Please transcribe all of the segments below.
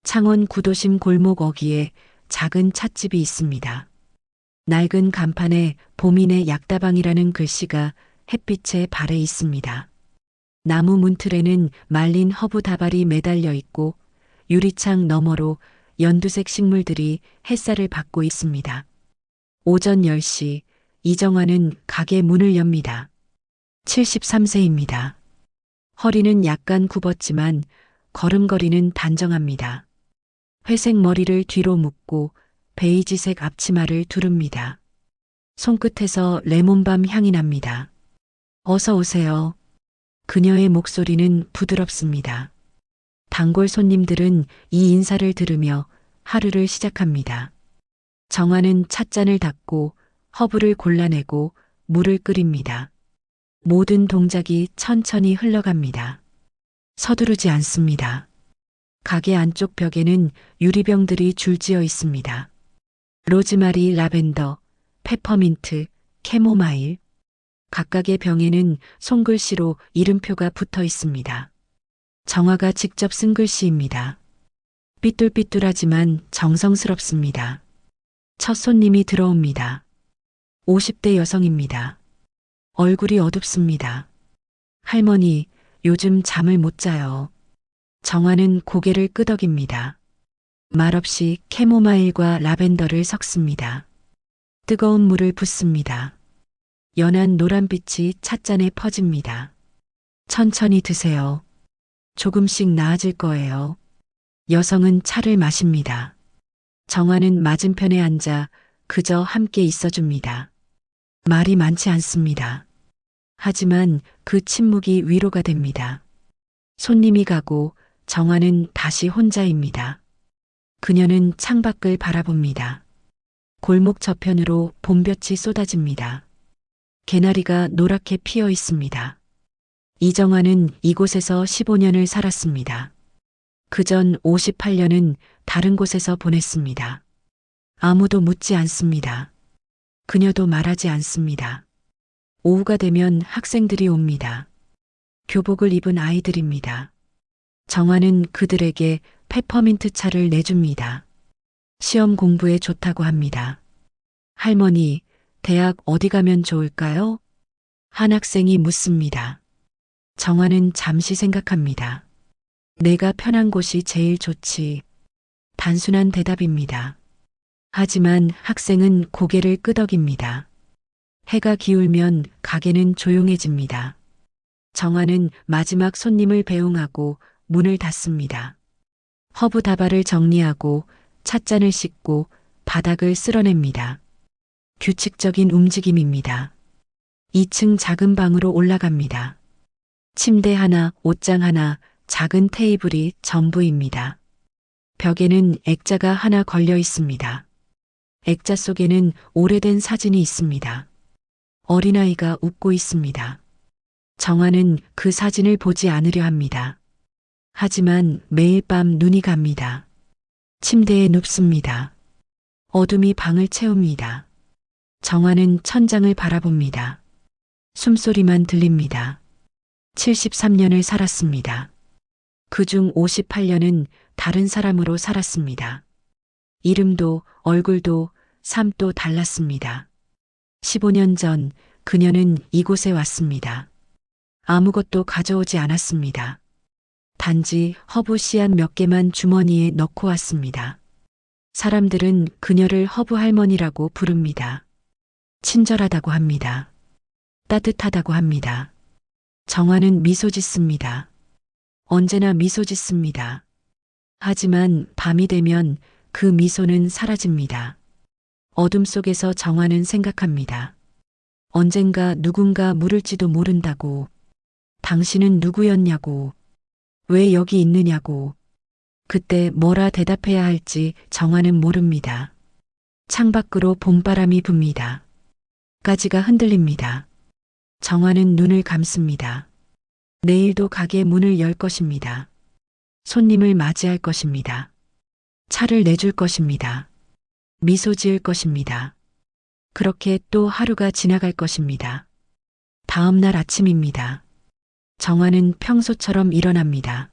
창원 구도심 골목 어귀에 작은 찻집이 있습니다. 낡은 간판에 보민의 약다방이라는 글씨가 햇빛에 발해 있습니다. 나무 문틀에는 말린 허브 다발이 매달려 있고 유리창 너머로 연두색 식물들이 햇살을 받고 있습니다. 오전 10시 이정화는 가게 문을 엽니다. 73세입니다. 허리는 약간 굽었지만 걸음걸이는 단정합니다. 회색 머리를 뒤로 묶고 베이지색 앞치마를 두릅니다. 손끝에서 레몬밤 향이 납니다. 어서 오세요. 그녀의 목소리는 부드럽습니다. 단골 손님들은 이 인사를 들으며 하루를 시작합니다. 정화는 찻잔을 닫고 허브를 골라내고 물을 끓입니다. 모든 동작이 천천히 흘러갑니다. 서두르지 않습니다. 가게 안쪽 벽에는 유리병들이 줄지어 있습니다. 로즈마리, 라벤더, 페퍼민트, 캐모마일. 각각의 병에는 손글씨로 이름표가 붙어 있습니다. 정화가 직접 쓴 글씨입니다. 삐뚤삐뚤하지만 정성스럽습니다. 첫 손님이 들어옵니다. 50대 여성입니다. 얼굴이 어둡습니다. 할머니, 요즘 잠을 못 자요. 정화는 고개를 끄덕입니다. 말없이 캐모마일과 라벤더를 섞습니다. 뜨거운 물을 붓습니다. 연한 노란빛이 찻잔에 퍼집니다. 천천히 드세요. 조금씩 나아질 거예요. 여성은 차를 마십니다. 정화는 맞은편에 앉아 그저 함께 있어줍니다. 말이 많지 않습니다. 하지만 그 침묵이 위로가 됩니다. 손님이 가고 정화는 다시 혼자입니다. 그녀는 창밖을 바라봅니다. 골목 저편으로 봄볕이 쏟아집니다. 개나리가 노랗게 피어 있습니다. 이정화는 이곳에서 15년을 살았습니다. 그전 58년은 다른 곳에서 보냈습니다. 아무도 묻지 않습니다. 그녀도 말하지 않습니다. 오후가 되면 학생들이 옵니다. 교복을 입은 아이들입니다. 정화는 그들에게 페퍼민트 차를 내줍니다. 시험 공부에 좋다고 합니다. 할머니, 대학 어디 가면 좋을까요? 한 학생이 묻습니다. 정화는 잠시 생각합니다. 내가 편한 곳이 제일 좋지. 단순한 대답입니다. 하지만 학생은 고개를 끄덕입니다. 해가 기울면 가게는 조용해집니다. 정화는 마지막 손님을 배웅하고 문을 닫습니다. 허브 다발을 정리하고 찻잔을 씻고 바닥을 쓸어냅니다. 규칙적인 움직임입니다. 2층 작은 방으로 올라갑니다. 침대 하나, 옷장 하나, 작은 테이블이 전부입니다. 벽에는 액자가 하나 걸려 있습니다. 액자 속에는 오래된 사진이 있습니다. 어린아이가 웃고 있습니다. 정화는 그 사진을 보지 않으려 합니다. 하지만 매일 밤 눈이 갑니다. 침대에 눕습니다. 어둠이 방을 채웁니다. 정화는 천장을 바라봅니다. 숨소리만 들립니다. 73년을 살았습니다. 그중 58년은 다른 사람으로 살았습니다. 이름도 얼굴도 삶도 달랐습니다. 15년 전 그녀는 이곳에 왔습니다. 아무것도 가져오지 않았습니다. 단지 허브 씨앗 몇 개만 주머니에 넣고 왔습니다. 사람들은 그녀를 허브 할머니라고 부릅니다. 친절하다고 합니다. 따뜻하다고 합니다. 정화는 미소 짓습니다. 언제나 미소 짓습니다. 하지만 밤이 되면 그 미소는 사라집니다. 어둠 속에서 정화는 생각합니다. 언젠가 누군가 물을지도 모른다고. 당신은 누구였냐고. 왜 여기 있느냐고. 그때 뭐라 대답해야 할지 정화는 모릅니다. 창밖으로 봄바람이 붑니다. 가지가 흔들립니다. 정화는 눈을 감습니다. 내일도 가게 문을 열 것입니다. 손님을 맞이할 것입니다. 차를 내줄 것입니다. 미소 지을 것입니다. 그렇게 또 하루가 지나갈 것입니다. 다음 날 아침입니다. 정화는 평소처럼 일어납니다.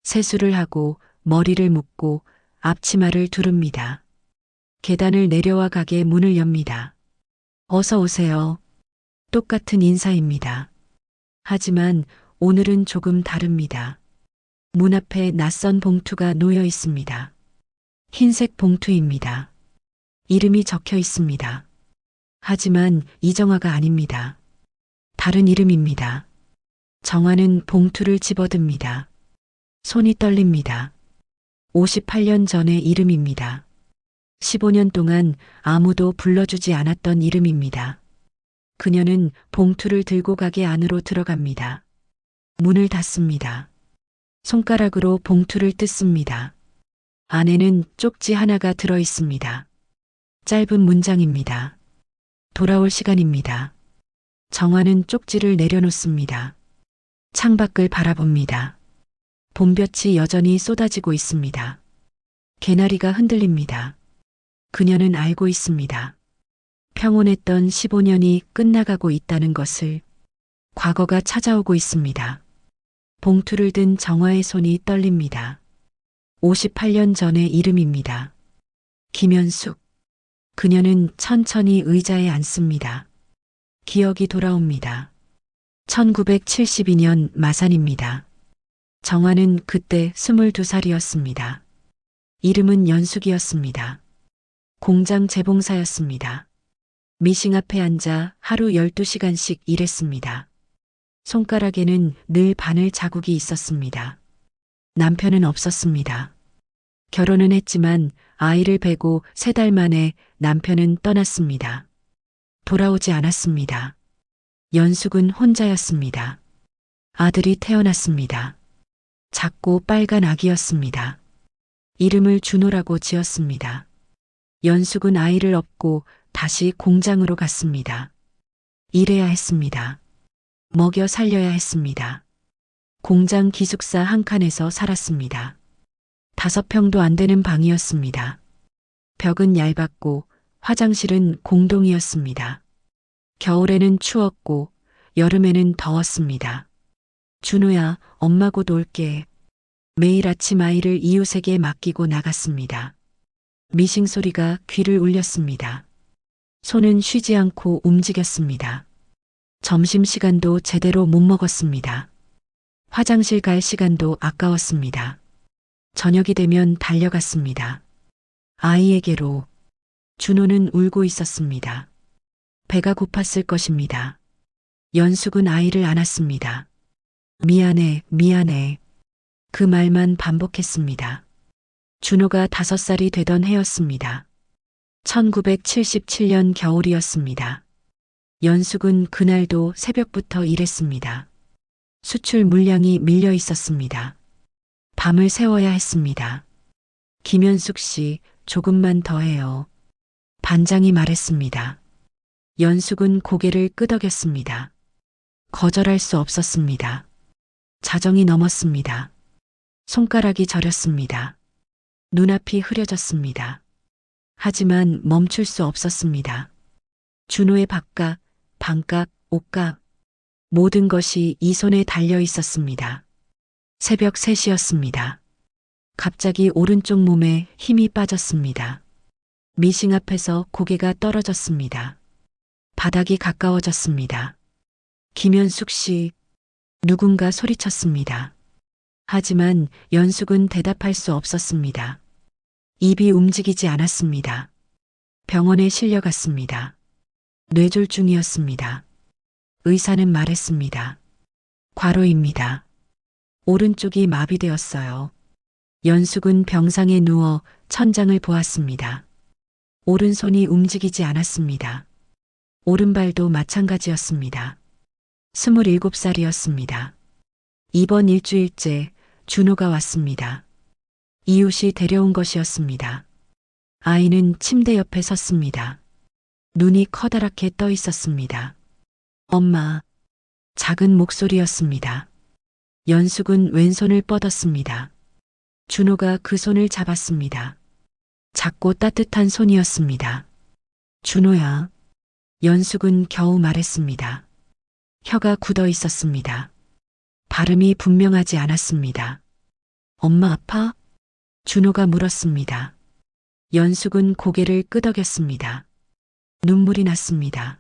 세수를 하고 머리를 묶고 앞치마를 두릅니다. 계단을 내려와 가게 문을 엽니다. 어서 오세요. 똑같은 인사입니다. 하지만 오늘은 조금 다릅니다. 문 앞에 낯선 봉투가 놓여 있습니다. 흰색 봉투입니다. 이름이 적혀 있습니다. 하지만 이정화가 아닙니다. 다른 이름입니다. 정화는 봉투를 집어듭니다. 손이 떨립니다. 58년 전의 이름입니다. 15년 동안 아무도 불러주지 않았던 이름입니다. 그녀는 봉투를 들고 가게 안으로 들어갑니다. 문을 닫습니다. 손가락으로 봉투를 뜯습니다. 안에는 쪽지 하나가 들어 있습니다. 짧은 문장입니다. 돌아올 시간입니다. 정화는 쪽지를 내려놓습니다. 창밖을 바라봅니다. 봄볕이 여전히 쏟아지고 있습니다. 개나리가 흔들립니다. 그녀는 알고 있습니다. 평온했던 15년이 끝나가고 있다는 것을. 과거가 찾아오고 있습니다. 봉투를 든 정화의 손이 떨립니다. 58년 전의 이름입니다. 김현숙. 그녀는 천천히 의자에 앉습니다. 기억이 돌아옵니다. 1972년 마산입니다. 정화는 그때 22살이었습니다. 이름은 연숙이었습니다. 공장 재봉사였습니다. 미싱 앞에 앉아 하루 12시간씩 일했습니다. 손가락에는 늘 바늘 자국이 있었습니다. 남편은 없었습니다. 결혼은 했지만 아이를 베고 3달 만에 남편은 떠났습니다. 돌아오지 않았습니다. 연숙은 혼자였습니다. 아들이 태어났습니다. 작고 빨간 아기였습니다. 이름을 준호라고 지었습니다. 연숙은 아이를 업고 다시 공장으로 갔습니다. 일해야 했습니다. 먹여 살려야 했습니다. 공장 기숙사 한 칸에서 살았습니다. 5평도 안 되는 방이었습니다. 벽은 얇았고 화장실은 공동이었습니다. 겨울에는 추웠고 여름에는 더웠습니다. 준호야, 엄마 곧 올게. 매일 아침 아이를 이웃에게 맡기고 나갔습니다. 미싱 소리가 귀를 울렸습니다. 손은 쉬지 않고 움직였습니다. 점심시간도 제대로 못 먹었습니다. 화장실 갈 시간도 아까웠습니다. 저녁이 되면 달려갔습니다. 아이에게로. 준호는 울고 있었습니다. 배가 고팠을 것입니다. 연숙은 아이를 안았습니다. 미안해, 미안해. 그 말만 반복했습니다. 준호가 5살이 되던 해였습니다. 1977년 겨울이었습니다. 연숙은 그날도 새벽부터 일했습니다. 수출 물량이 밀려 있었습니다. 밤을 새워야 했습니다. 김현숙 씨, 조금만 더 해요. 반장이 말했습니다. 연숙은 고개를 끄덕였습니다. 거절할 수 없었습니다. 자정이 넘었습니다. 손가락이 저렸습니다. 눈앞이 흐려졌습니다. 하지만 멈출 수 없었습니다. 준호의 밥값, 방값, 옷값, 모든 것이 이 손에 달려 있었습니다. 새벽 3시였습니다. 갑자기 오른쪽 몸에 힘이 빠졌습니다. 미싱 앞에서 고개가 떨어졌습니다. 바닥이 가까워졌습니다. 김현숙 씨, 누군가 소리쳤습니다. 하지만 연숙은 대답할 수 없었습니다. 입이 움직이지 않았습니다. 병원에 실려갔습니다. 뇌졸중이었습니다. 의사는 말했습니다. 과로입니다. 오른쪽이 마비되었어요. 연숙은 병상에 누워 천장을 보았습니다. 오른손이 움직이지 않았습니다. 오른발도 마찬가지였습니다. 27살이었습니다. 이번 일주일째 준호가 왔습니다. 이웃이 데려온 것이었습니다. 아이는 침대 옆에 섰습니다. 눈이 커다랗게 떠 있었습니다. 엄마. 작은 목소리였습니다. 연숙은 왼손을 뻗었습니다. 준호가 그 손을 잡았습니다. 작고 따뜻한 손이었습니다. 준호야. 연숙은 겨우 말했습니다. 혀가 굳어 있었습니다. 발음이 분명하지 않았습니다. 엄마 아파? 준호가 물었습니다. 연숙은 고개를 끄덕였습니다. 눈물이 났습니다.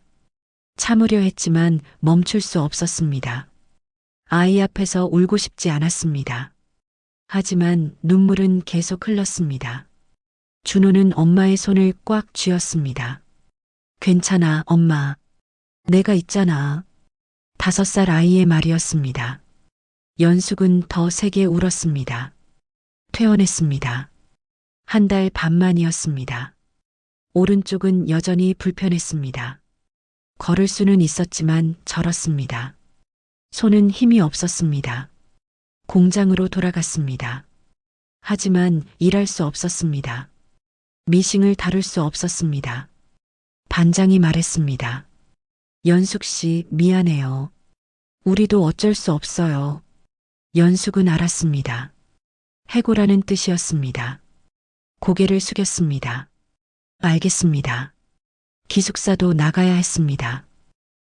참으려 했지만 멈출 수 없었습니다. 아이 앞에서 울고 싶지 않았습니다. 하지만 눈물은 계속 흘렀습니다. 준호는 엄마의 손을 꽉 쥐었습니다. 괜찮아, 엄마. 내가 있잖아. 5살 아이의 말이었습니다. 연숙은 더 세게 울었습니다. 퇴원했습니다. 1달 반 만이었습니다. 오른쪽은 여전히 불편했습니다. 걸을 수는 있었지만 절었습니다. 손은 힘이 없었습니다. 공장으로 돌아갔습니다. 하지만 일할 수 없었습니다. 미싱을 다룰 수 없었습니다. 반장이 말했습니다. 연숙 씨, 미안해요. 우리도 어쩔 수 없어요. 연숙은 알았습니다. 해고라는 뜻이었습니다. 고개를 숙였습니다. 알겠습니다. 기숙사도 나가야 했습니다.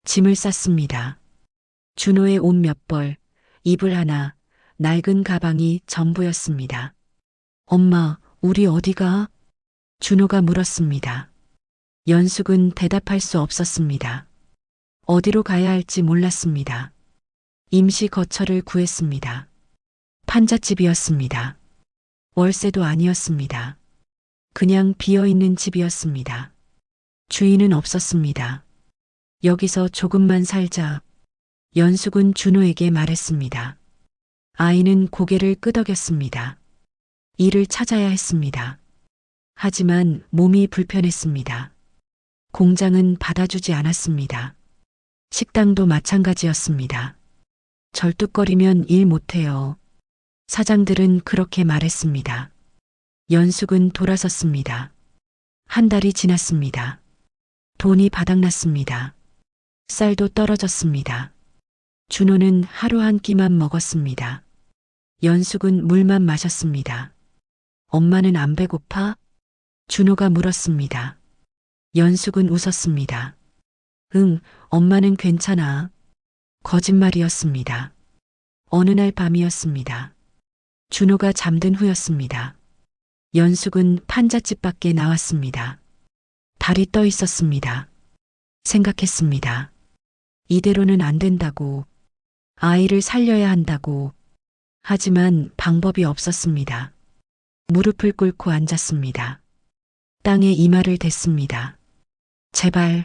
짐을 쌌습니다. 준호의 옷 몇 벌, 이불 하나, 낡은 가방이 전부였습니다. 엄마, 우리 어디가? 준호가 물었습니다. 연숙은 대답할 수 없었습니다. 어디로 가야 할지 몰랐습니다. 임시 거처를 구했습니다. 판잣집이었습니다. 월세도 아니었습니다. 그냥 비어있는 집이었습니다. 주인은 없었습니다. 여기서 조금만 살자. 연숙은 준호에게 말했습니다. 아이는 고개를 끄덕였습니다. 일을 찾아야 했습니다. 하지만 몸이 불편했습니다. 공장은 받아주지 않았습니다. 식당도 마찬가지였습니다. 절뚝거리면 일 못해요. 사장들은 그렇게 말했습니다. 연숙은 돌아섰습니다. 1달이 지났습니다. 돈이 바닥났습니다. 쌀도 떨어졌습니다. 준호는 하루 한 끼만 먹었습니다. 연숙은 물만 마셨습니다. 엄마는 안 배고파? 준호가 물었습니다. 연숙은 웃었습니다. 응, 엄마는 괜찮아. 거짓말이었습니다. 어느 날 밤이었습니다. 준호가 잠든 후였습니다. 연숙은 판잣집 밖에 나왔습니다. 달이 떠 있었습니다. 생각했습니다. 이대로는 안 된다고. 아이를 살려야 한다고. 하지만 방법이 없었습니다. 무릎을 꿇고 앉았습니다. 땅에 이마를 댔습니다. 제발.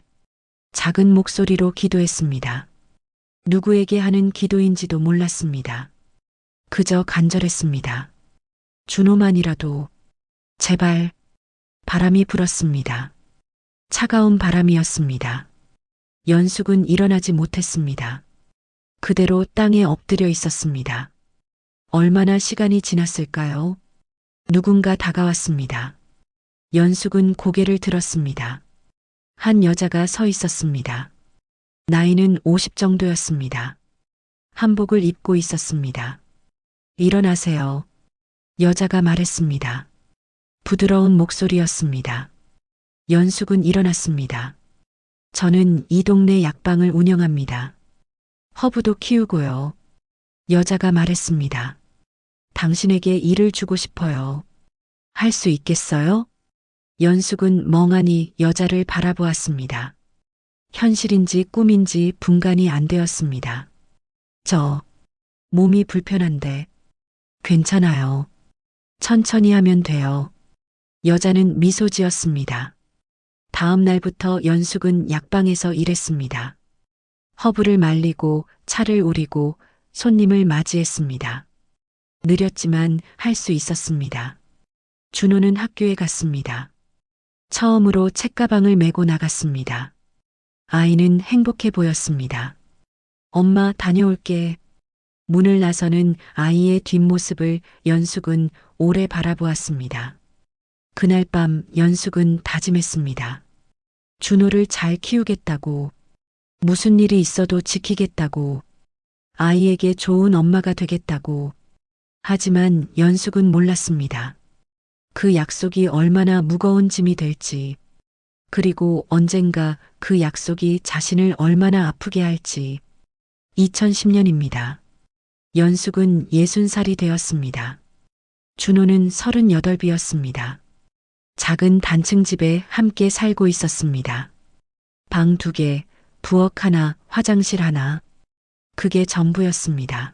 작은 목소리로 기도했습니다. 누구에게 하는 기도인지도 몰랐습니다. 그저 간절했습니다. 준호만이라도. 제발. 바람이 불었습니다. 차가운 바람이었습니다. 연숙은 일어나지 못했습니다. 그대로 땅에 엎드려 있었습니다. 얼마나 시간이 지났을까요? 누군가 다가왔습니다. 연숙은 고개를 들었습니다. 한 여자가 서 있었습니다. 나이는 50 정도였습니다. 한복을 입고 있었습니다. 일어나세요. 여자가 말했습니다. 부드러운 목소리였습니다. 연숙은 일어났습니다. 저는 이 동네 약방을 운영합니다. 허브도 키우고요. 여자가 말했습니다. 당신에게 일을 주고 싶어요. 할 수 있겠어요? 연숙은 멍하니 여자를 바라보았습니다. 현실인지 꿈인지 분간이 안 되었습니다. 저, 몸이 불편한데. 괜찮아요. 천천히 하면 돼요. 여자는 미소 지었습니다. 다음 날부터 연숙은 약방에서 일했습니다. 허브를 말리고 차를 우리고 손님을 맞이했습니다. 느렸지만 할 수 있었습니다. 준호는 학교에 갔습니다. 처음으로 책가방을 메고 나갔습니다. 아이는 행복해 보였습니다. 엄마 다녀올게. 문을 나서는 아이의 뒷모습을 연숙은 오래 바라보았습니다. 그날 밤 연숙은 다짐했습니다. 준호를 잘 키우겠다고, 무슨 일이 있어도 지키겠다고, 아이에게 좋은 엄마가 되겠다고. 하지만 연숙은 몰랐습니다. 그 약속이 얼마나 무거운 짐이 될지, 그리고 언젠가 그 약속이 자신을 얼마나 아프게 할지. 2010년입니다. 연숙은 60살이 되었습니다. 준호는 38이었습니다. 작은 단층 집에 함께 살고 있었습니다. 방 2개, 부엌 하나, 화장실 하나. 그게 전부였습니다.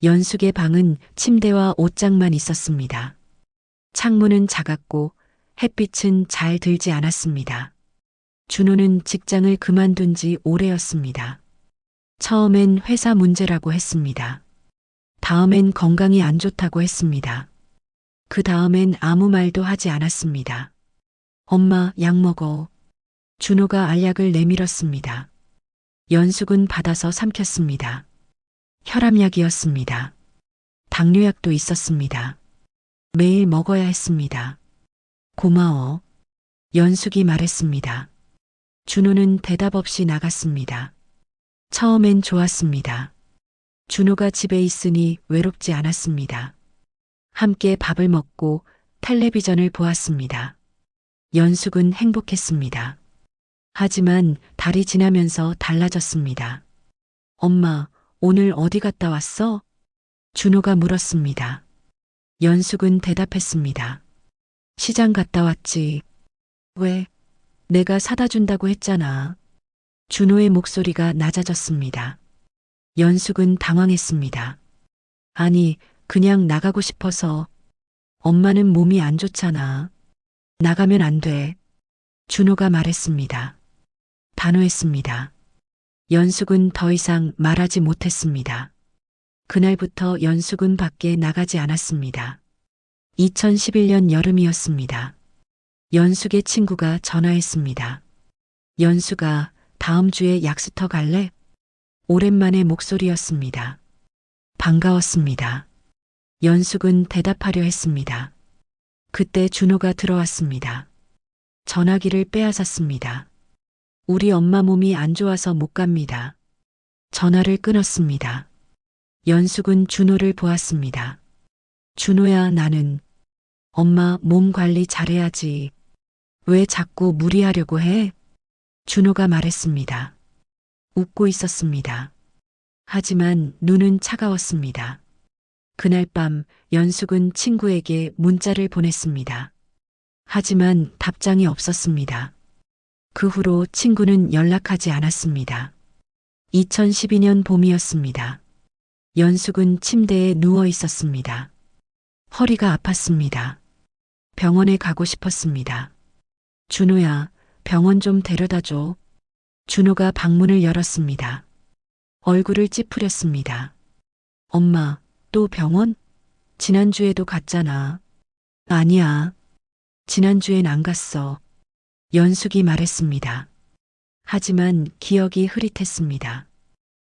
연숙의 방은 침대와 옷장만 있었습니다. 창문은 작았고 햇빛은 잘 들지 않았습니다. 준호는 직장을 그만둔 지 오래였습니다. 처음엔 회사 문제라고 했습니다. 다음엔 건강이 안 좋다고 했습니다. 그 다음엔 아무 말도 하지 않았습니다. 엄마, 약 먹어. 준호가 알약을 내밀었습니다. 연숙은 받아서 삼켰습니다. 혈압약이었습니다. 당뇨약도 있었습니다. 매일 먹어야 했습니다. 고마워. 연숙이 말했습니다. 준호는 대답 없이 나갔습니다. 처음엔 좋았습니다. 준호가 집에 있으니 외롭지 않았습니다. 함께 밥을 먹고 텔레비전을 보았습니다. 연숙은 행복했습니다. 하지만 달이 지나면서 달라졌습니다. 엄마, 오늘 어디 갔다 왔어? 준호가 물었습니다. 연숙은 대답했습니다. 시장 갔다 왔지. 왜? 내가 사다 준다고 했잖아. 준호의 목소리가 낮아졌습니다. 연숙은 당황했습니다. 아니, 그냥 나가고 싶어서. 엄마는 몸이 안 좋잖아. 나가면 안 돼. 준호가 말했습니다. 단호했습니다. 연숙은 더 이상 말하지 못했습니다. 그날부터 연숙은 밖에 나가지 않았습니다. 2011년 여름이었습니다. 연숙의 친구가 전화했습니다. 연숙아, 다음 주에 약수터 갈래? 오랜만의 목소리였습니다. 반가웠습니다. 연숙은 대답하려 했습니다. 그때 준호가 들어왔습니다. 전화기를 빼앗았습니다. 우리 엄마 몸이 안 좋아서 못 갑니다. 전화를 끊었습니다. 연숙은 준호를 보았습니다. 준호야, 나는 엄마 몸 관리 잘해야지. 왜 자꾸 무리하려고 해? 준호가 말했습니다. 웃고 있었습니다. 하지만 눈은 차가웠습니다. 그날 밤 연숙은 친구에게 문자를 보냈습니다. 하지만 답장이 없었습니다. 그 후로 친구는 연락하지 않았습니다. 2012년 봄이었습니다. 연숙은 침대에 누워 있었습니다. 허리가 아팠습니다. 병원에 가고 싶었습니다. 준호야, 병원 좀 데려다 줘. 준호가 방문을 열었습니다. 얼굴을 찌푸렸습니다. 엄마, 또 병원? 지난주에도 갔잖아. 아니야. 지난주엔 안 갔어. 연숙이 말했습니다. 하지만 기억이 흐릿했습니다.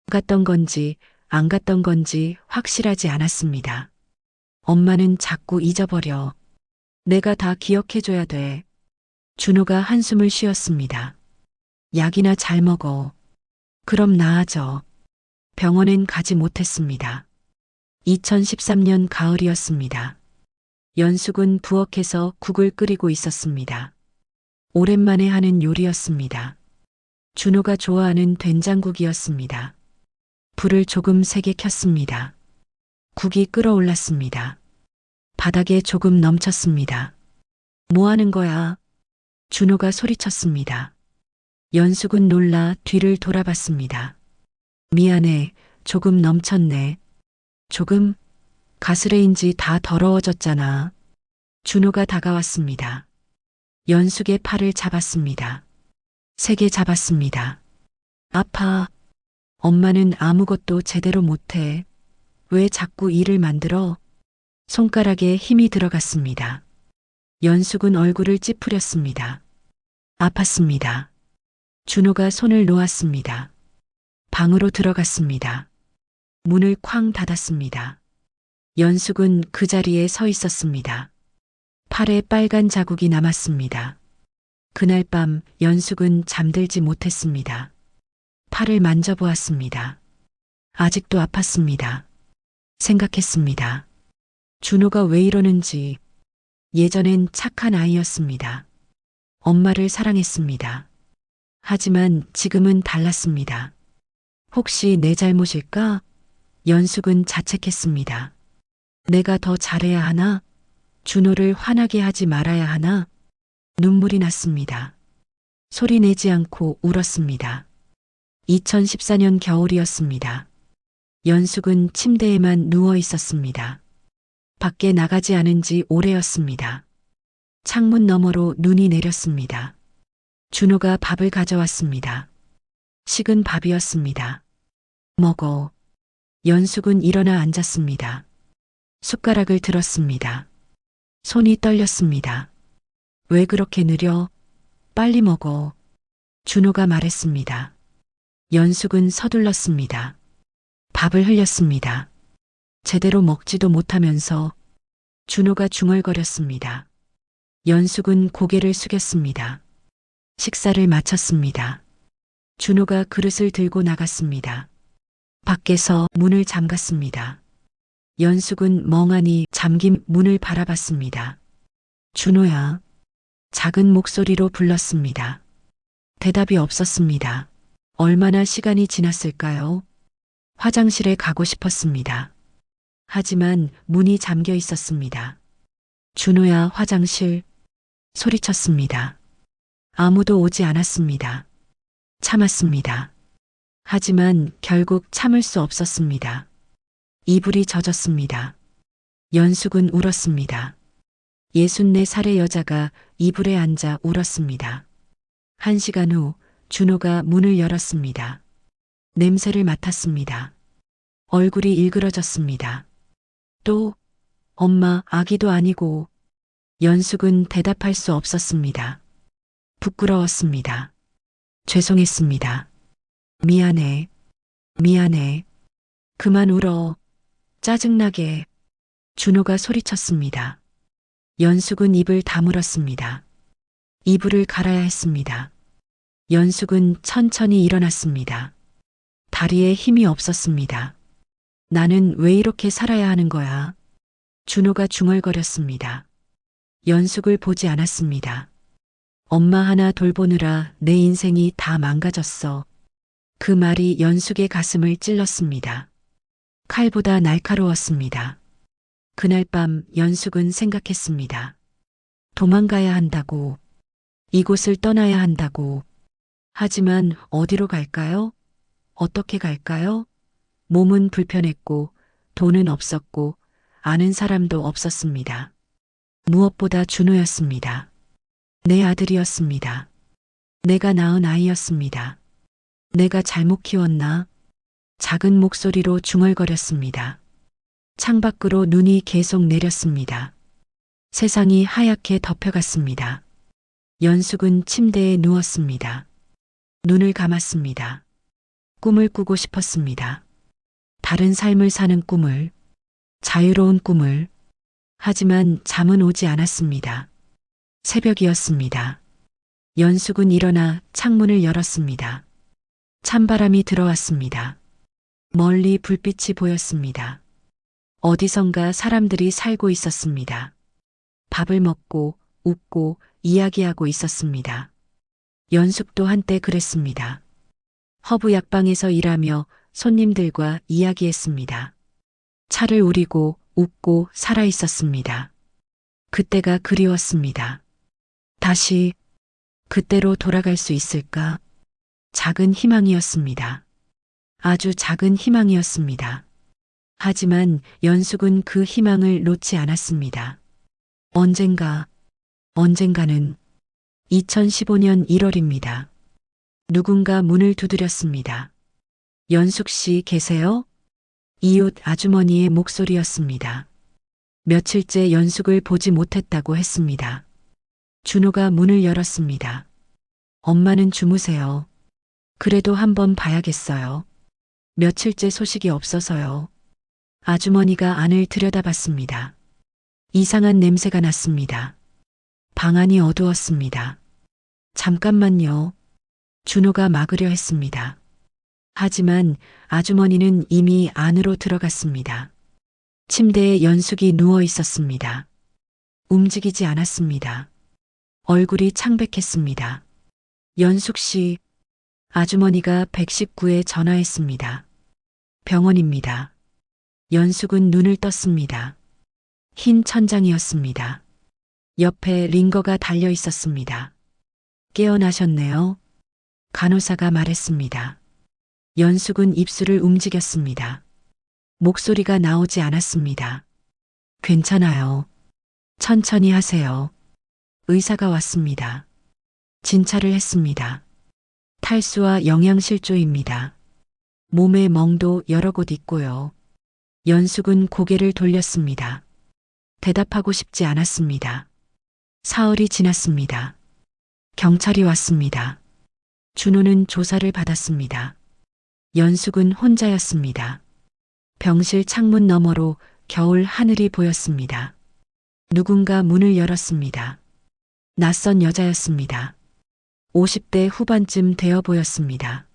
갔던 건지 안 갔던 건지 확실하지 않았습니다. 엄마는 자꾸 잊어버려. 내가 다 기억해줘야 돼. 준호가 한숨을 쉬었습니다. 약이나 잘 먹어. 그럼 나아져. 병원엔 가지 못했습니다. 2013년 가을이었습니다. 연숙은 부엌에서 국을 끓이고 있었습니다. 오랜만에 하는 요리였습니다. 준호가 좋아하는 된장국이었습니다. 불을 조금 세게 켰습니다. 국이 끓어올랐습니다. 바닥에 조금 넘쳤습니다. 뭐 하는 거야? 준호가 소리쳤습니다. 연숙은 놀라 뒤를 돌아봤습니다. 미안해, 조금 넘쳤네. 조금? 가스레인지 다 더러워졌잖아. 준호가 다가왔습니다. 연숙의 팔을 잡았습니다. 세게 잡았습니다. 아파. 엄마는 아무것도 제대로 못해. 왜 자꾸 일을 만들어? 손가락에 힘이 들어갔습니다. 연숙은 얼굴을 찌푸렸습니다. 아팠습니다. 준호가 손을 놓았습니다. 방으로 들어갔습니다. 문을 쾅 닫았습니다. 연숙은 그 자리에 서 있었습니다. 팔에 빨간 자국이 남았습니다. 그날 밤 연숙은 잠들지 못했습니다. 팔을 만져보았습니다. 아직도 아팠습니다. 생각했습니다. 준호가 왜 이러는지. 예전엔 착한 아이였습니다. 엄마를 사랑했습니다. 하지만 지금은 달랐습니다. 혹시 내 잘못일까? 연숙은 자책했습니다. 내가 더 잘해야 하나? 준호를 화나게 하지 말아야 하나? 눈물이 났습니다. 소리 내지 않고 울었습니다. 2014년 겨울이었습니다. 연숙은 침대에만 누워 있었습니다. 밖에 나가지 않은 지 오래였습니다. 창문 너머로 눈이 내렸습니다. 준호가 밥을 가져왔습니다. 식은 밥이었습니다. 먹어. 연숙은 일어나 앉았습니다. 숟가락을 들었습니다. 손이 떨렸습니다. 왜 그렇게 느려? 빨리 먹어. 준호가 말했습니다. 연숙은 서둘렀습니다. 밥을 흘렸습니다. 제대로 먹지도 못하면서 준호가 중얼거렸습니다. 연숙은 고개를 숙였습니다. 식사를 마쳤습니다. 준호가 그릇을 들고 나갔습니다. 밖에서 문을 잠갔습니다. 연숙은 멍하니 잠긴 문을 바라봤습니다. 준호야. 작은 목소리로 불렀습니다. 대답이 없었습니다. 얼마나 시간이 지났을까요? 화장실에 가고 싶었습니다. 하지만 문이 잠겨 있었습니다. 준호야, 화장실. 소리쳤습니다. 아무도 오지 않았습니다. 참았습니다. 하지만 결국 참을 수 없었습니다. 이불이 젖었습니다. 연숙은 울었습니다. 64살의 여자가 이불에 앉아 울었습니다. 1시간 후 준호가 문을 열었습니다. 냄새를 맡았습니다. 얼굴이 일그러졌습니다. 또 엄마, 아기도 아니고. 연숙은 대답할 수 없었습니다. 부끄러웠습니다. 죄송했습니다. 미안해. 미안해. 그만 울어. 짜증나게. 준호가 소리쳤습니다. 연숙은 입을 다물었습니다. 이불을 갈아야 했습니다. 연숙은 천천히 일어났습니다. 다리에 힘이 없었습니다. 나는 왜 이렇게 살아야 하는 거야? 준호가 중얼거렸습니다. 연숙을 보지 않았습니다. 엄마 하나 돌보느라 내 인생이 다 망가졌어. 그 말이 연숙의 가슴을 찔렀습니다. 칼보다 날카로웠습니다. 그날 밤 연숙은 생각했습니다. 도망가야 한다고. 이곳을 떠나야 한다고. 하지만 어디로 갈까요? 어떻게 갈까요? 몸은 불편했고 돈은 없었고 아는 사람도 없었습니다. 무엇보다 준호였습니다. 내 아들이었습니다. 내가 낳은 아이였습니다. 내가 잘못 키웠나? 작은 목소리로 중얼거렸습니다. 창밖으로 눈이 계속 내렸습니다. 세상이 하얗게 덮여갔습니다. 연숙은 침대에 누웠습니다. 눈을 감았습니다. 꿈을 꾸고 싶었습니다. 다른 삶을 사는 꿈을, 자유로운 꿈을. 하지만 잠은 오지 않았습니다. 새벽이었습니다. 연숙은 일어나 창문을 열었습니다. 찬바람이 들어왔습니다. 멀리 불빛이 보였습니다. 어디선가 사람들이 살고 있었습니다. 밥을 먹고 웃고 이야기하고 있었습니다. 연숙도 한때 그랬습니다. 허브 약방에서 일하며 손님들과 이야기했습니다. 차를 우리고 웃고 살아 있었습니다. 그때가 그리웠습니다. 다시 그때로 돌아갈 수 있을까? 작은 희망이었습니다. 아주 작은 희망이었습니다. 하지만 연숙은 그 희망을 놓지 않았습니다. 언젠가는 2015년 1월입니다. 누군가 문을 두드렸습니다. 연숙 씨 계세요? 이웃 아주머니의 목소리였습니다. 며칠째 연숙을 보지 못했다고 했습니다. 준호가 문을 열었습니다. 엄마는 주무세요. 그래도 한번 봐야겠어요. 며칠째 소식이 없어서요. 아주머니가 안을 들여다봤습니다. 이상한 냄새가 났습니다. 방 안이 어두웠습니다. 잠깐만요. 준호가 막으려 했습니다. 하지만 아주머니는 이미 안으로 들어갔습니다. 침대에 연숙이 누워 있었습니다. 움직이지 않았습니다. 얼굴이 창백했습니다. 연숙 씨, 아주머니가 119에 전화했습니다. 병원입니다. 연숙은 눈을 떴습니다. 흰 천장이었습니다. 옆에 링거가 달려 있었습니다. 깨어나셨네요. 간호사가 말했습니다. 연숙은 입술을 움직였습니다. 목소리가 나오지 않았습니다. 괜찮아요. 천천히 하세요. 의사가 왔습니다. 진찰을 했습니다. 탈수와 영양실조입니다. 몸에 멍도 여러 곳 있고요. 연숙은 고개를 돌렸습니다. 대답하고 싶지 않았습니다. 사흘이 지났습니다. 경찰이 왔습니다. 준호는 조사를 받았습니다. 연숙은 혼자였습니다. 병실 창문 너머로 겨울 하늘이 보였습니다. 누군가 문을 열었습니다. 낯선 여자였습니다. 50대 후반쯤 되어 보였습니다.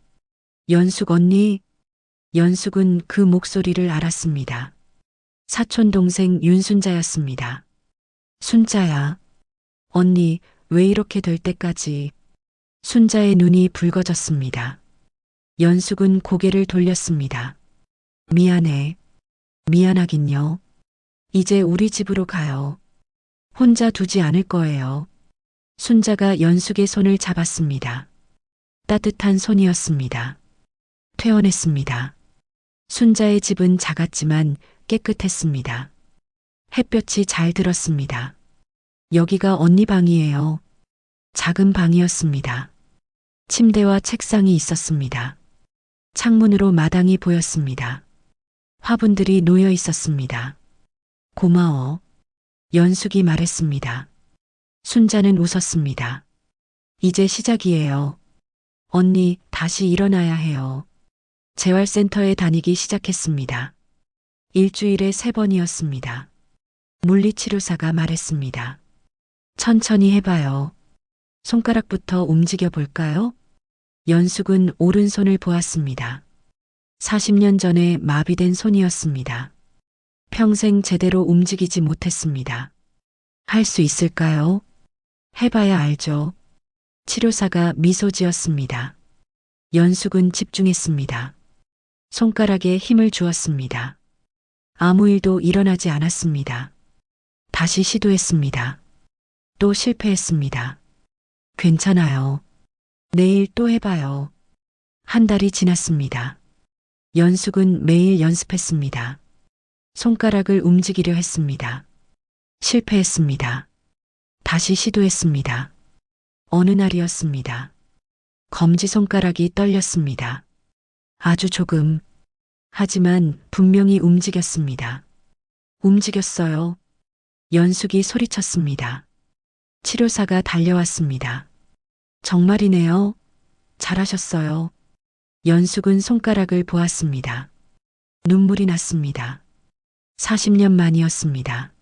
연숙 언니? 연숙은 그 목소리를 알았습니다. 사촌 동생 윤순자였습니다. 순자야. 언니, 왜 이렇게 될 때까지? 순자의 눈이 붉어졌습니다. 연숙은 고개를 돌렸습니다. 미안해. 미안하긴요. 이제 우리 집으로 가요. 혼자 두지 않을 거예요. 순자가 연숙의 손을 잡았습니다. 따뜻한 손이었습니다. 퇴원했습니다. 순자의 집은 작았지만 깨끗했습니다. 햇볕이 잘 들었습니다. 여기가 언니 방이에요. 작은 방이었습니다. 침대와 책상이 있었습니다. 창문으로 마당이 보였습니다. 화분들이 놓여 있었습니다. 고마워. 연숙이 말했습니다. 순자는 웃었습니다. 이제 시작이에요. 언니, 다시 일어나야 해요. 재활센터에 다니기 시작했습니다. 일주일에 3번이었습니다. 물리치료사가 말했습니다. 천천히 해봐요. 손가락부터 움직여 볼까요? 연숙은 오른손을 보았습니다. 40년 전에 마비된 손이었습니다. 평생 제대로 움직이지 못했습니다. 할 수 있을까요? 해봐야 알죠. 치료사가 미소 지었습니다. 연숙은 집중했습니다. 손가락에 힘을 주었습니다. 아무 일도 일어나지 않았습니다. 다시 시도했습니다. 또 실패했습니다. 괜찮아요. 내일 또 해봐요. 한 달이 지났습니다. 연숙은 매일 연습했습니다. 손가락을 움직이려 했습니다. 실패했습니다. 다시 시도했습니다. 어느 날이었습니다. 검지손가락이 떨렸습니다. 아주 조금. 하지만 분명히 움직였습니다. 움직였어요. 연숙이 소리쳤습니다. 치료사가 달려왔습니다. 정말이네요. 잘하셨어요. 연숙은 손가락을 보았습니다. 눈물이 났습니다. 40년 만이었습니다.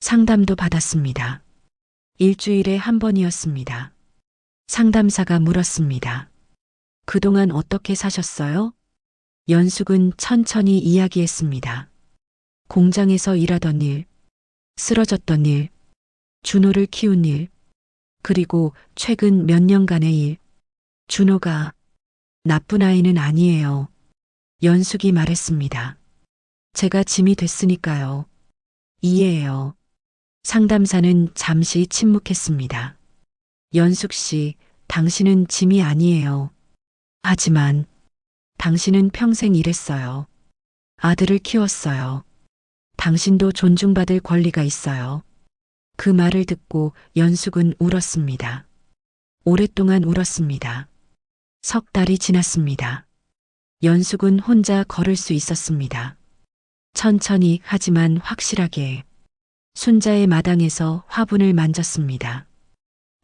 상담도 받았습니다. 일주일에 1번이었습니다. 상담사가 물었습니다. 그동안 어떻게 사셨어요? 연숙은 천천히 이야기했습니다. 공장에서 일하던 일, 쓰러졌던 일, 준호를 키운 일, 그리고 최근 몇 년간의 일. 준호가 나쁜 아이는 아니에요. 연숙이 말했습니다. 제가 짐이 됐으니까요. 이해해요. 상담사는 잠시 침묵했습니다. 연숙 씨, 당신은 짐이 아니에요. 하지만 당신은 평생 일했어요. 아들을 키웠어요. 당신도 존중받을 권리가 있어요. 그 말을 듣고 연숙은 울었습니다. 오랫동안 울었습니다. 석 달이 지났습니다. 연숙은 혼자 걸을 수 있었습니다. 천천히 하지만 확실하게. 순자의 마당에서 화분을 만졌습니다.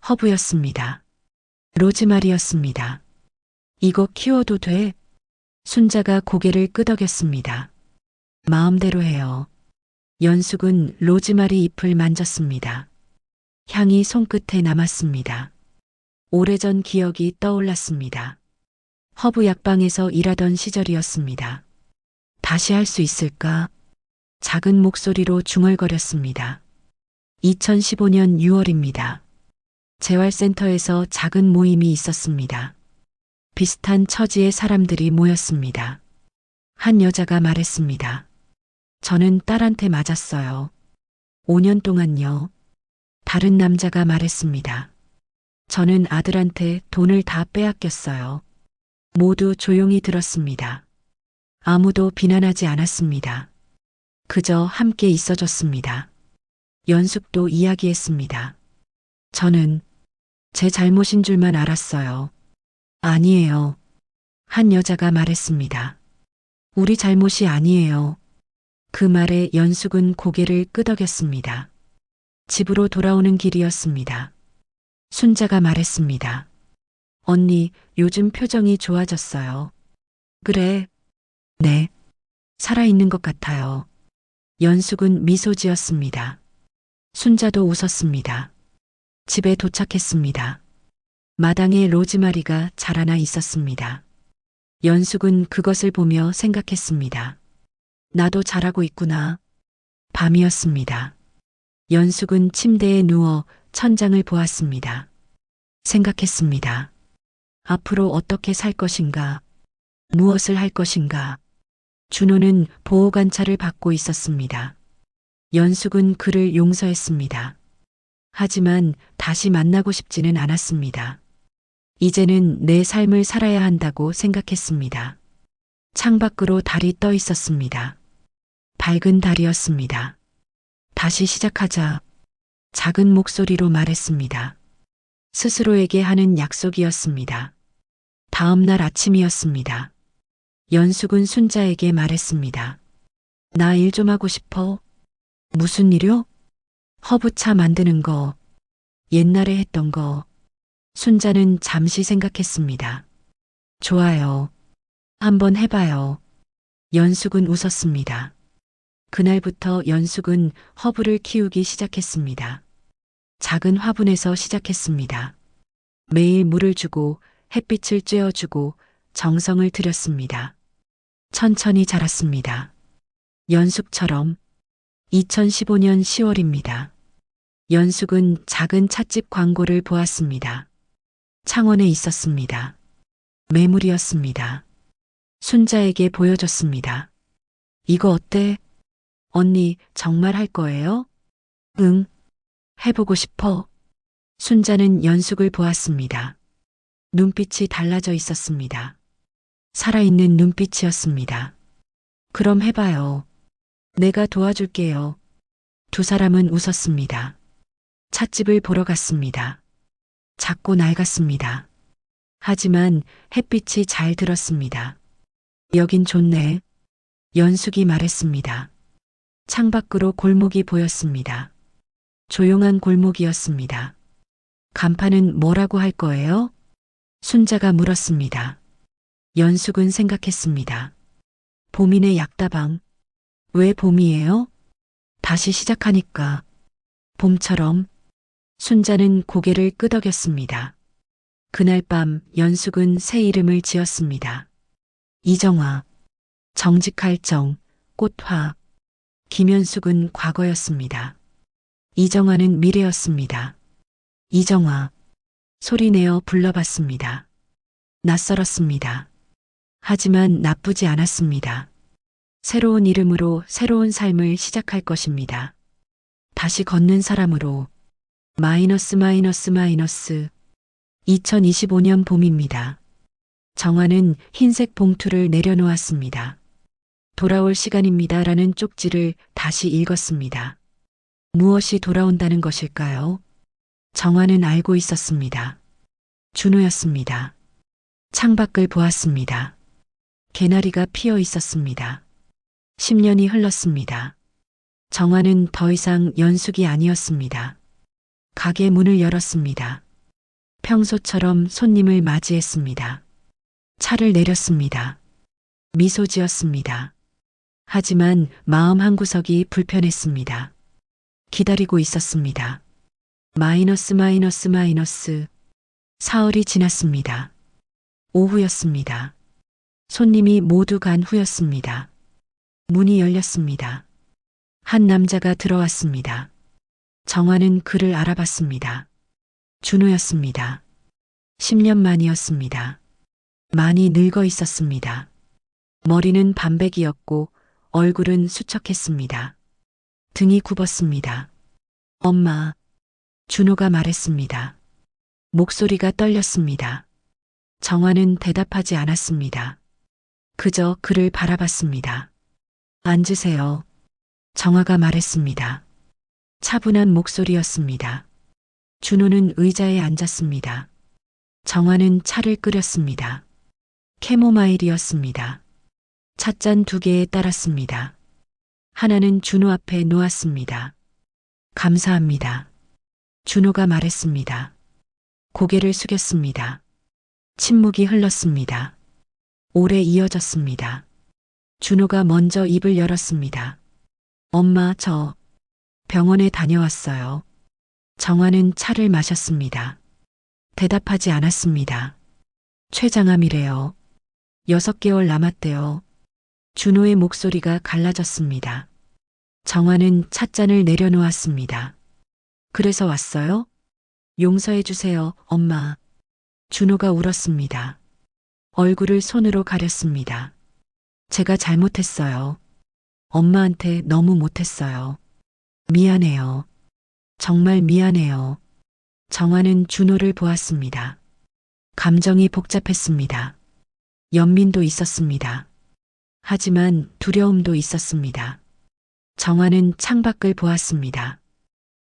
허브였습니다. 로즈마리였습니다. 이거 키워도 돼? 순자가 고개를 끄덕였습니다. 마음대로 해요. 연숙은 로즈마리 잎을 만졌습니다. 향이 손끝에 남았습니다. 오래전 기억이 떠올랐습니다. 허브 약방에서 일하던 시절이었습니다. 다시 할 수 있을까? 작은 목소리로 중얼거렸습니다. 2015년 6월입니다. 재활센터에서 작은 모임이 있었습니다. 비슷한 처지의 사람들이 모였습니다. 한 여자가 말했습니다. 저는 딸한테 맞았어요. 5년 동안요. 다른 남자가 말했습니다. 저는 아들한테 돈을 다 빼앗겼어요. 모두 조용히 들었습니다. 아무도 비난하지 않았습니다. 그저 함께 있어줬습니다. 연숙도 이야기했습니다. 저는 제 잘못인 줄만 알았어요. 아니에요. 한 여자가 말했습니다. 우리 잘못이 아니에요. 그 말에 연숙은 고개를 끄덕였습니다. 집으로 돌아오는 길이었습니다. 순자가 말했습니다. 언니, 요즘 표정이 좋아졌어요. 그래. 네. 살아있는 것 같아요. 연숙은 미소 지었습니다. 순자도 웃었습니다. 집에 도착했습니다. 마당에 로즈마리가 자라나 있었습니다. 연숙은 그것을 보며 생각했습니다. 나도 잘하고 있구나. 밤이었습니다. 연숙은 침대에 누워 천장을 보았습니다. 생각했습니다. 앞으로 어떻게 살 것인가? 무엇을 할 것인가? 준호는 보호관찰을 받고 있었습니다. 연숙은 그를 용서했습니다. 하지만 다시 만나고 싶지는 않았습니다. 이제는 내 삶을 살아야 한다고 생각했습니다. 창밖으로 달이 떠 있었습니다. 밝은 달이었습니다. 다시 시작하자. 작은 목소리로 말했습니다. 스스로에게 하는 약속이었습니다. 다음 날 아침이었습니다. 연숙은 순자에게 말했습니다. 나 일 좀 하고 싶어. 무슨 일요? 허브차 만드는 거. 옛날에 했던 거. 순자는 잠시 생각했습니다. 좋아요. 한번 해봐요. 연숙은 웃었습니다. 그날부터 연숙은 허브를 키우기 시작했습니다. 작은 화분에서 시작했습니다. 매일 물을 주고 햇빛을 쬐어주고 정성을 들였습니다. 천천히 자랐습니다. 연숙처럼 2015년 10월입니다. 연숙은 작은 찻집 광고를 보았습니다. 창원에 있었습니다. 매물이었습니다. 순자에게 보여줬습니다. 이거 어때? 언니 정말 할 거예요? 응. 해보고 싶어. 순자는 연숙을 보았습니다. 눈빛이 달라져 있었습니다. 살아있는 눈빛이었습니다. 그럼 해봐요. 내가 도와줄게요. 두 사람은 웃었습니다. 찻집을 보러 갔습니다. 작고 낡았습니다. 하지만 햇빛이 잘 들었습니다. 여긴 좋네. 연숙이 말했습니다. 창밖으로 골목이 보였습니다. 조용한 골목이었습니다. 간판은 뭐라고 할 거예요? 순자가 물었습니다. 연숙은 생각했습니다. 봄이네 약다방. 왜 봄이에요? 다시 시작하니까. 봄처럼. 순자는 고개를 끄덕였습니다. 그날 밤 연숙은 새 이름을 지었습니다. 이정화. 정직할 정, 꽃화. 김연숙은 과거였습니다. 이정화는 미래였습니다. 이정화. 소리내어 불러봤습니다. 낯설었습니다. 하지만 나쁘지 않았습니다. 새로운 이름으로 새로운 삶을 시작할 것입니다. 다시 걷는 사람으로. 마이너스 마이너스 마이너스. 2025년 봄입니다. 정화는 흰색 봉투를 내려놓았습니다. 돌아올 시간입니다. 라는 쪽지를 다시 읽었습니다. 무엇이 돌아온다는 것일까요? 정화는 알고 있었습니다. 준호였습니다. 창밖을 보았습니다. 개나리가 피어 있었습니다. 10년이 흘렀습니다. 정화는 더 이상 연숙이 아니었습니다. 가게 문을 열었습니다. 평소처럼 손님을 맞이했습니다. 차를 내렸습니다. 미소 지었습니다. 하지만 마음 한구석이 불편했습니다. 기다리고 있었습니다. 마이너스 마이너스 마이너스. 사흘이 지났습니다. 오후였습니다. 손님이 모두 간 후였습니다. 문이 열렸습니다. 한 남자가 들어왔습니다. 정화는 그를 알아봤습니다. 준호였습니다. 10년 만이었습니다. 많이 늙어 있었습니다. 머리는 반백이었고 얼굴은 수척했습니다. 등이 굽었습니다. 엄마, 준호가 말했습니다. 목소리가 떨렸습니다. 정화는 대답하지 않았습니다. 그저 그를 바라봤습니다. 앉으세요. 정화가 말했습니다. 차분한 목소리였습니다. 준호는 의자에 앉았습니다. 정화는 차를 끓였습니다. 캐모마일이었습니다. 찻잔 2개에 따랐습니다. 하나는 준호 앞에 놓았습니다. 감사합니다. 준호가 말했습니다. 고개를 숙였습니다. 침묵이 흘렀습니다. 오래 이어졌습니다. 준호가 먼저 입을 열었습니다. 엄마, 저 병원에 다녀왔어요. 정화는 차를 마셨습니다. 대답하지 않았습니다. 췌장암이래요. 6개월 남았대요. 준호의 목소리가 갈라졌습니다. 정화는 찻잔을 내려놓았습니다. 그래서 왔어요? 용서해 주세요, 엄마. 준호가 울었습니다. 얼굴을 손으로 가렸습니다. 제가 잘못했어요. 엄마한테 너무 못했어요. 미안해요. 정말 미안해요. 정화는 준호를 보았습니다. 감정이 복잡했습니다. 연민도 있었습니다. 하지만 두려움도 있었습니다. 정화는 창밖을 보았습니다.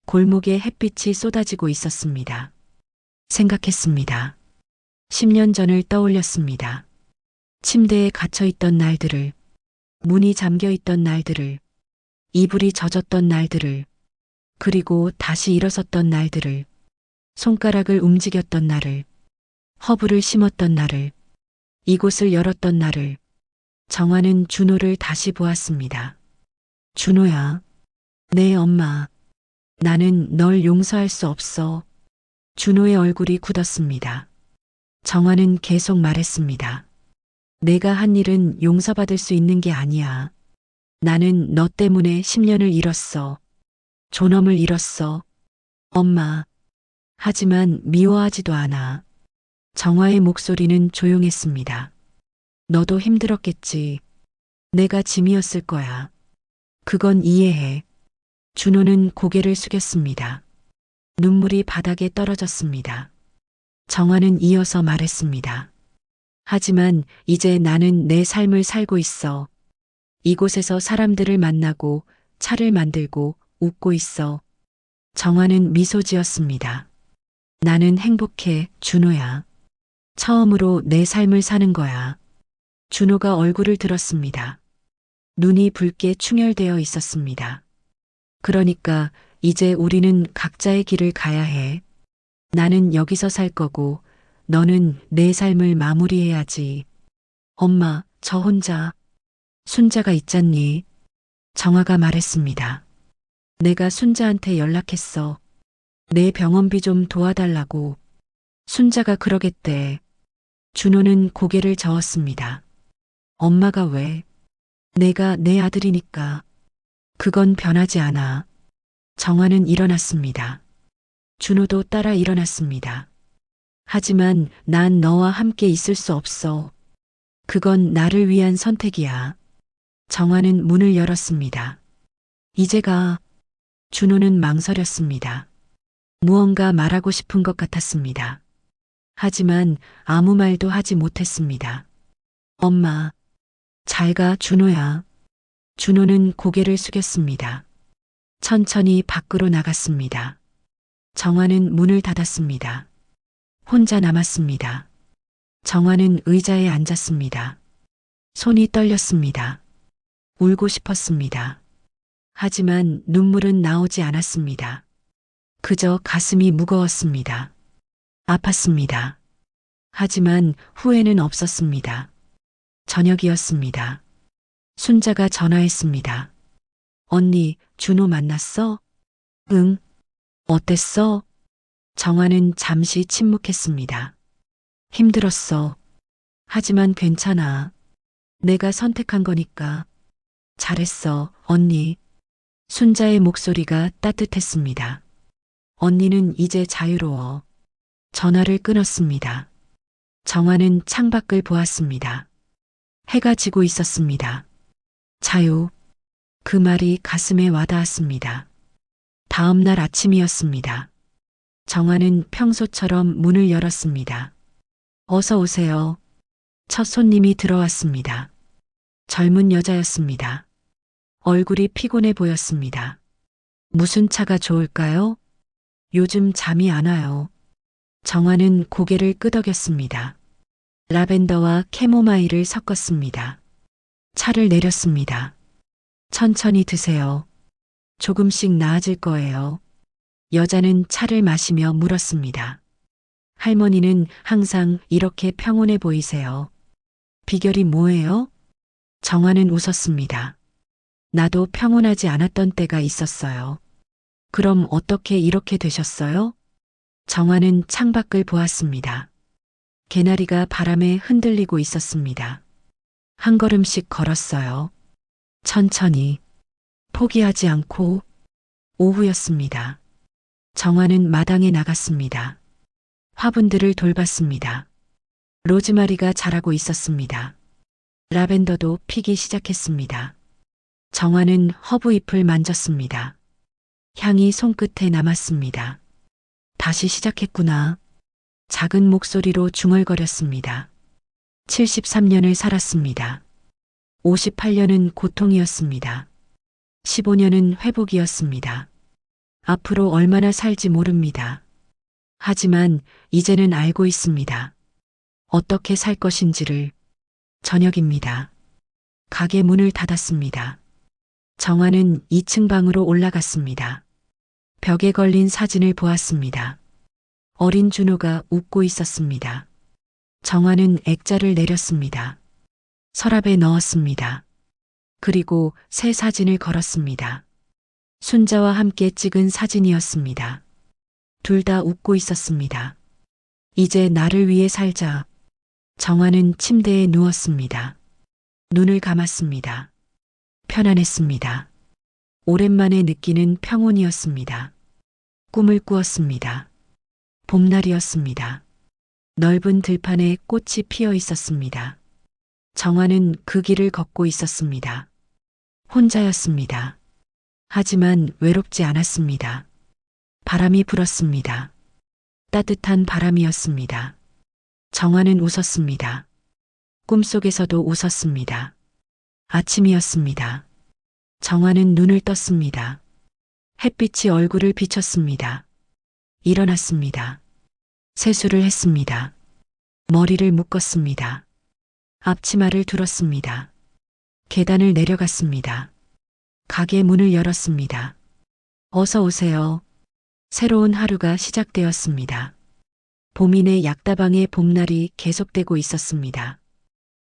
골목에 햇빛이 쏟아지고 있었습니다. 생각했습니다. 10년 전을 떠올렸습니다. 침대에 갇혀있던 날들을, 문이 잠겨있던 날들을, 이불이 젖었던 날들을, 그리고 다시 일어섰던 날들을, 손가락을 움직였던 날을, 허브를 심었던 날을, 이곳을 열었던 날을. 정화는 준호를 다시 보았습니다. 준호야. 네, 엄마. 나는 널 용서할 수 없어. 준호의 얼굴이 굳었습니다. 정화는 계속 말했습니다. 내가 한 일은 용서받을 수 있는 게 아니야. 나는 너 때문에 10년을 잃었어. 존엄을 잃었어. 엄마. 하지만 미워하지도 않아. 정화의 목소리는 조용했습니다. 너도 힘들었겠지. 내가 짐이었을 거야. 그건 이해해. 준호는 고개를 숙였습니다. 눈물이 바닥에 떨어졌습니다. 정화는 이어서 말했습니다. 하지만 이제 나는 내 삶을 살고 있어. 이곳에서 사람들을 만나고 차를 만들고 웃고 있어. 정화는 미소 지었습니다. 나는 행복해, 준호야. 처음으로 내 삶을 사는 거야. 준호가 얼굴을 들었습니다. 눈이 붉게 충혈되어 있었습니다. 그러니까 이제 우리는 각자의 길을 가야 해. 나는 여기서 살 거고 너는 내 삶을 마무리해야지. 엄마, 저 혼자 순자가 있잖니. 정화가 말했습니다. 내가 순자한테 연락했어. 내 병원비 좀 도와달라고. 순자가 그러겠대. 준호는 고개를 저었습니다. 엄마가 왜? 내가 내 아들이니까. 그건 변하지 않아. 정화는 일어났습니다. 준호도 따라 일어났습니다. 하지만 난 너와 함께 있을 수 없어. 그건 나를 위한 선택이야. 정화는 문을 열었습니다. 이제 가. 준호는 망설였습니다. 무언가 말하고 싶은 것 같았습니다. 하지만 아무 말도 하지 못했습니다. 엄마. 잘 가, 준호야. 준호는 고개를 숙였습니다. 천천히 밖으로 나갔습니다. 정화는 문을 닫았습니다. 혼자 남았습니다. 정화는 의자에 앉았습니다. 손이 떨렸습니다. 울고 싶었습니다. 하지만 눈물은 나오지 않았습니다. 그저 가슴이 무거웠습니다. 아팠습니다. 하지만 후회는 없었습니다. 저녁이었습니다. 순자가 전화했습니다. 언니, 준호 만났어? 응. 어땠어? 정화는 잠시 침묵했습니다. 힘들었어. 하지만 괜찮아. 내가 선택한 거니까. 잘했어, 언니. 순자의 목소리가 따뜻했습니다. 언니는 이제 자유로워. 전화를 끊었습니다. 정화는 창밖을 보았습니다. 해가 지고 있었습니다. 자유. 그 말이 가슴에 와닿았습니다. 다음 날 아침이었습니다. 정화는 평소처럼 문을 열었습니다. 어서 오세요. 첫 손님이 들어왔습니다. 젊은 여자였습니다. 얼굴이 피곤해 보였습니다. 무슨 차가 좋을까요? 요즘 잠이 안 와요. 정화는 고개를 끄덕였습니다. 라벤더와 캐모마일을 섞었습니다. 차를 내렸습니다. 천천히 드세요. 조금씩 나아질 거예요. 여자는 차를 마시며 물었습니다. 할머니는 항상 이렇게 평온해 보이세요. 비결이 뭐예요? 정화는 웃었습니다. 나도 평온하지 않았던 때가 있었어요. 그럼 어떻게 이렇게 되셨어요? 정화는 창밖을 보았습니다. 개나리가 바람에 흔들리고 있었습니다. 한 걸음씩 걸었어요. 천천히, 포기하지 않고. 오후였습니다. 정화는 마당에 나갔습니다. 화분들을 돌봤습니다. 로즈마리가 자라고 있었습니다. 라벤더도 피기 시작했습니다. 정화는 허브 잎을 만졌습니다. 향이 손끝에 남았습니다. 다시 시작했구나. 작은 목소리로 중얼거렸습니다. 73년을 살았습니다. 58년은 고통이었습니다. 15년은 회복이었습니다. 앞으로 얼마나 살지 모릅니다. 하지만 이제는 알고 있습니다. 어떻게 살 것인지를. 저녁입니다. 가게 문을 닫았습니다. 정화는 2층 방으로 올라갔습니다. 벽에 걸린 사진을 보았습니다. 어린 준호가 웃고 있었습니다. 정화는 액자를 내렸습니다. 서랍에 넣었습니다. 그리고 새 사진을 걸었습니다. 순자와 함께 찍은 사진이었습니다. 둘 다 웃고 있었습니다. 이제 나를 위해 살자. 정화는 침대에 누웠습니다. 눈을 감았습니다. 편안했습니다. 오랜만에 느끼는 평온이었습니다. 꿈을 꾸었습니다. 봄날이었습니다. 넓은 들판에 꽃이 피어 있었습니다. 정화는 그 길을 걷고 있었습니다. 혼자였습니다. 하지만 외롭지 않았습니다. 바람이 불었습니다. 따뜻한 바람이었습니다. 정화는 웃었습니다. 꿈속에서도 웃었습니다. 아침이었습니다. 정화는 눈을 떴습니다. 햇빛이 얼굴을 비쳤습니다. 일어났습니다. 세수를 했습니다. 머리를 묶었습니다. 앞치마를 둘었습니다. 계단을 내려갔습니다. 가게 문을 열었습니다. 어서 오세요. 새로운 하루가 시작되었습니다. 봄인의 약다방의 봄날이 계속되고 있었습니다.